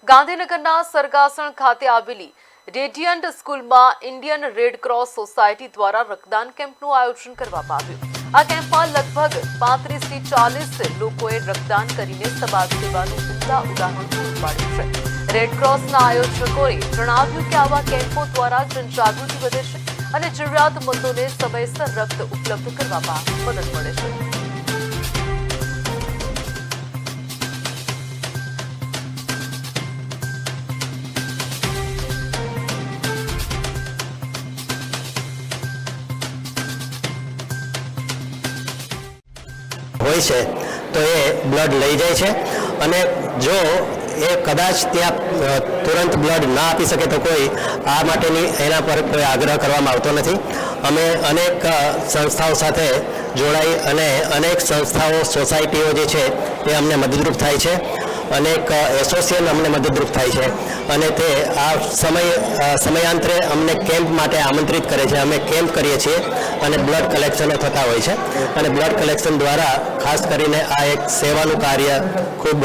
ગાંધીનગરના સરગાસણ ખાતે આવેલી રેડિયન્ટ સ્કૂલમાં ઇન્ડિયન રેડ ક્રોસ સોસાયટી દ્વારા રક્તદાન કેમ્પનું આયોજન કરવામાં આવ્યું। આ કેમ્પમાં લગભગ 35 થી 40 લોકોએ રક્તદાન કરીને સમાજ સેવાનું ઉમદા ઉદાહરણ પૂરું પાડ્યું છે। રેડ ક્રોસના આયોજકોએ જણાવ્યું કે આવા કેમ્પો દ્વારા જનજાગૃતિ વધે છે અને જરૂરિયાતમંદોને સમયસર રક્ત ઉપલબ્ધ કરવામાં મદદ મળે છે। હોય છે તો એ બ્લડ લઈ જાય છે અને જો એ કદાચ ત્યાં તુરંત બ્લડ ના આપી શકે તો કોઈ આ માટેની એના પર કોઈ આગ્રહ કરવામાં આવતો નથી। અમે અનેક સંસ્થાઓ સાથે જોડાઈ અને અનેક સંસ્થાઓ સોસાયટીઓ જે છે એ અમને મદદરૂપ થાય છે, અનેક એસોસિએશન અમને મદદરૂપ થાય છે અને તે આ સમયાંતરે અમને કેમ્પ માટે આમંત્રિત કરે છે। અમે કેમ્પ કરીએ છીએ અને બ્લડ કલેક્શનો થતા હોય છે અને બ્લડ કલેક્શન દ્વારા ખાસ કરીને આ એક સેવાનું કાર્ય ખૂબ